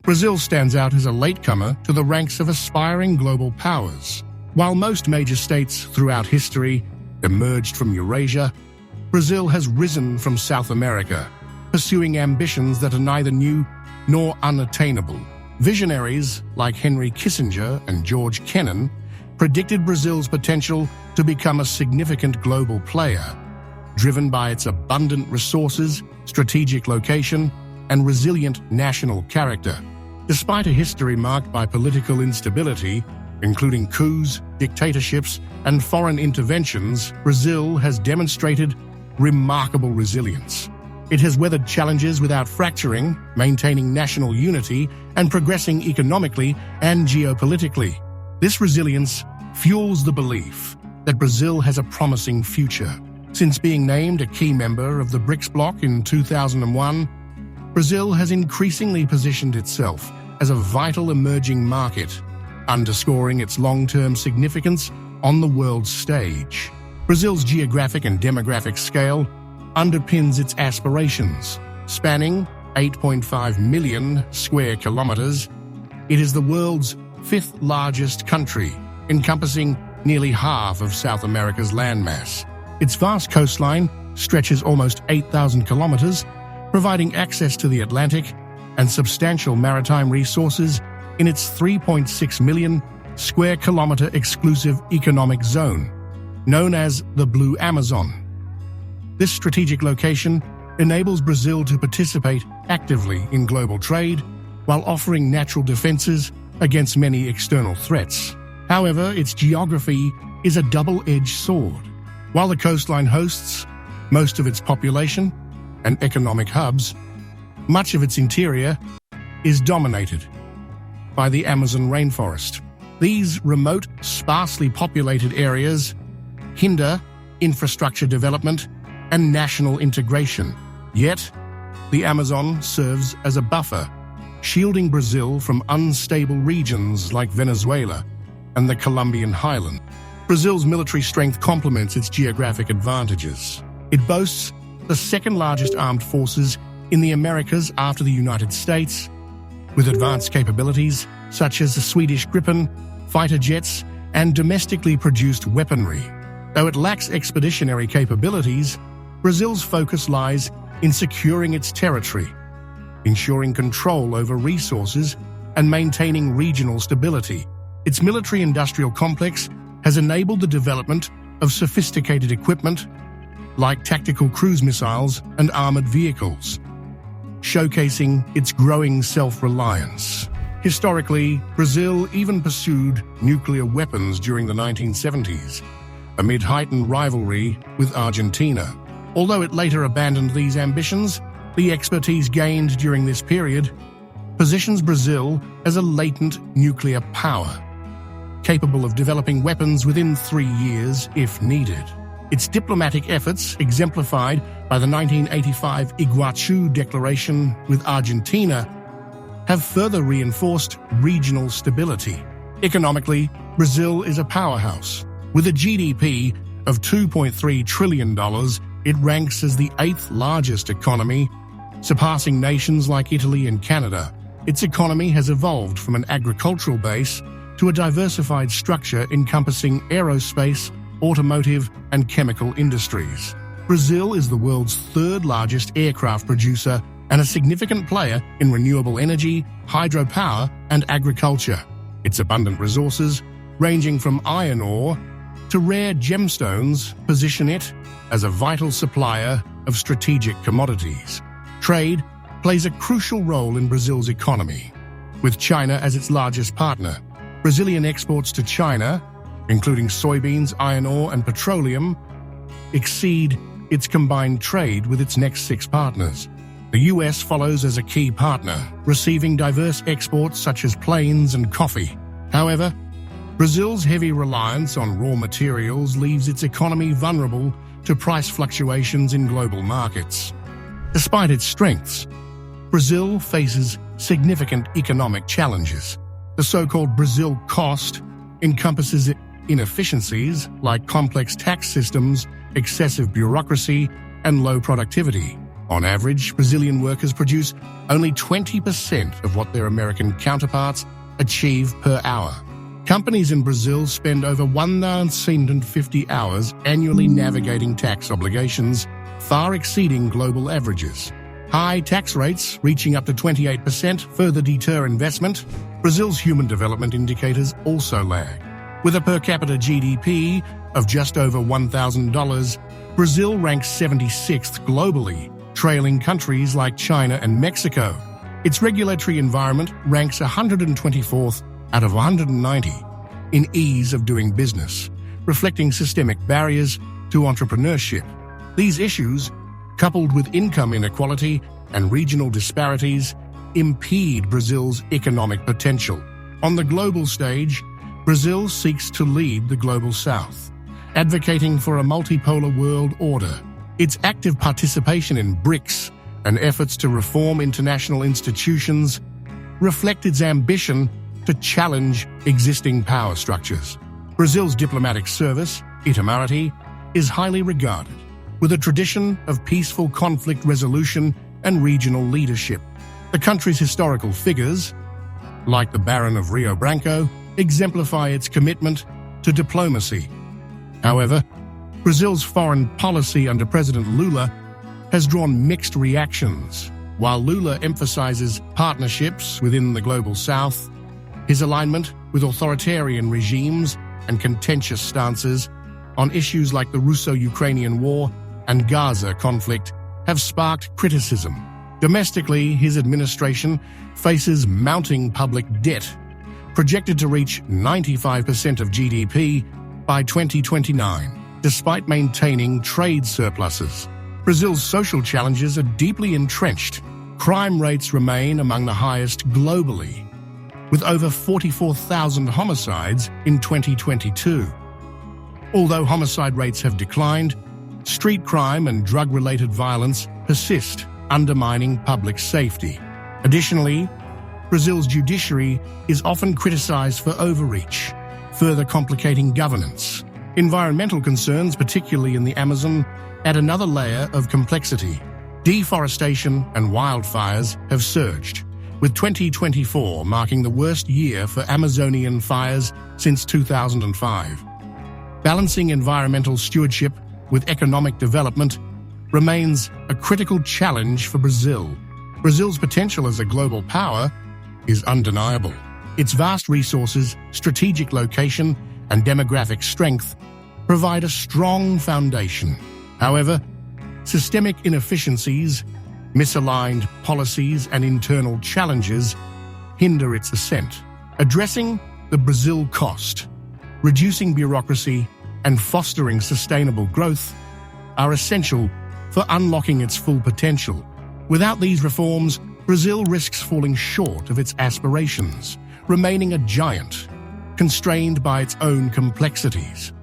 Brazil stands out as a latecomer to the ranks of aspiring global powers. While most major states throughout history emerged from Eurasia, Brazil has risen from South America, pursuing ambitions that are neither new nor unattainable. Visionaries like Henry Kissinger and George Kennan predicted Brazil's potential to become a significant global player, driven by its abundant resources, strategic location, and resilient national character. Despite a history marked by political instability, including coups, dictatorships, and foreign interventions, Brazil has demonstrated remarkable resilience. It has weathered challenges without fracturing, maintaining national unity, and progressing economically and geopolitically. This resilience fuels the belief that Brazil has a promising future. Since being named a key member of the BRICS bloc in 2001, Brazil has increasingly positioned itself as a vital emerging market, underscoring its long-term significance on the world stage. Brazil's geographic and demographic scale underpins its aspirations. Spanning 8.5 million square kilometers, it is the world's fifth largest country, encompassing nearly half of South America's landmass. Its vast coastline stretches almost 8,000 kilometers, providing access to the Atlantic and substantial maritime resources in its 3.6 million square kilometer exclusive economic zone, known as the Blue Amazon. This strategic location enables Brazil to participate actively in global trade while offering natural defenses against many external threats. However, its geography is a double-edged sword. While the coastline hosts most of its population and economic hubs, much of its interior is dominated by the Amazon rainforest. These remote, sparsely populated areas hinder infrastructure development and national integration. Yet, the Amazon serves as a buffer, shielding Brazil from unstable regions like Venezuela and the Colombian highlands. Brazil's military strength complements its geographic advantages. It boasts the second-largest armed forces in the Americas after the United States, with advanced capabilities such as the Swedish Gripen, fighter jets, and domestically produced weaponry. Though it lacks expeditionary capabilities, Brazil's focus lies in securing its territory, ensuring control over resources, and maintaining regional stability. Its military-industrial complex has enabled the development of sophisticated equipment like tactical cruise missiles and armored vehicles, showcasing its growing self-reliance. Historically, Brazil even pursued nuclear weapons during the 1970s, amid heightened rivalry with Argentina. Although it later abandoned these ambitions, the expertise gained during this period positions Brazil as a latent nuclear power, capable of developing weapons within 3 years if needed. Its diplomatic efforts, exemplified by the 1985 Iguaçu Declaration with Argentina, have further reinforced regional stability. Economically, Brazil is a powerhouse. With a GDP of $2.3 trillion, it ranks as the 8th largest economy, surpassing nations like Italy and Canada. Its economy has evolved from an agricultural base to a diversified structure encompassing aerospace, automotive, and chemical industries. Brazil is the world's 3rd largest aircraft producer and a significant player in renewable energy, hydropower, and agriculture. Its abundant resources, ranging from iron ore to rare gemstones, position it as a vital supplier of strategic commodities. Trade plays a crucial role in Brazil's economy. With China as its largest partner, Brazilian exports to China, including soybeans, iron ore, and petroleum, exceed its combined trade with its next 6 partners. The US follows as a key partner, receiving diverse exports such as planes and coffee. However, Brazil's heavy reliance on raw materials leaves its economy vulnerable to price fluctuations in global markets. Despite its strengths, Brazil faces significant economic challenges. The so-called Brazil cost encompasses inefficiencies like complex tax systems, excessive bureaucracy, and low productivity. On average, Brazilian workers produce only 20% of what their American counterparts achieve per hour. Companies in Brazil spend over 1,950 hours annually navigating tax obligations, far exceeding global averages. High tax rates, reaching up to 28%, further deter investment. Brazil's human development indicators also lag. With a per capita GDP of just over $1,000, Brazil ranks 76th globally, trailing countries like China and Mexico. Its regulatory environment ranks 124th out of 190 in ease of doing business, reflecting systemic barriers to entrepreneurship. These issues, coupled with income inequality and regional disparities, impede Brazil's economic potential. On the global stage, Brazil seeks to lead the Global South, advocating for a multipolar world order. Its active participation in BRICS and efforts to reform international institutions reflect its ambition to challenge existing power structures. Brazil's diplomatic service, Itamaraty, is highly regarded, with a tradition of peaceful conflict resolution and regional leadership. The country's historical figures, like the Baron of Rio Branco, exemplify its commitment to diplomacy. However, Brazil's foreign policy under President Lula has drawn mixed reactions. While Lula emphasizes partnerships within the Global South, his alignment with authoritarian regimes and contentious stances on issues like the Russo-Ukrainian War and Gaza conflict have sparked criticism. Domestically, his administration faces mounting public debt, projected to reach 95% of GDP by 2029, despite maintaining trade surpluses. Brazil's social challenges are deeply entrenched. Crime rates remain among the highest globally, with over 44,000 homicides in 2022. Although homicide rates have declined, street crime and drug-related violence persist, undermining public safety. Additionally, Brazil's judiciary is often criticized for overreach, further complicating governance. Environmental concerns, particularly in the Amazon, add another layer of complexity. Deforestation and wildfires have surged, with 2024 marking the worst year for Amazonian fires since 2005. Balancing environmental stewardship with economic development remains a critical challenge for Brazil. Brazil's potential as a global power is undeniable. Its vast resources, strategic location, and demographic strength provide a strong foundation. However, systemic inefficiencies, misaligned policies, and internal challenges hinder its ascent. Addressing the Brazil cost, reducing bureaucracy, and fostering sustainable growth are essential for unlocking its full potential. Without these reforms, Brazil risks falling short of its aspirations, remaining a giant, constrained by its own complexities.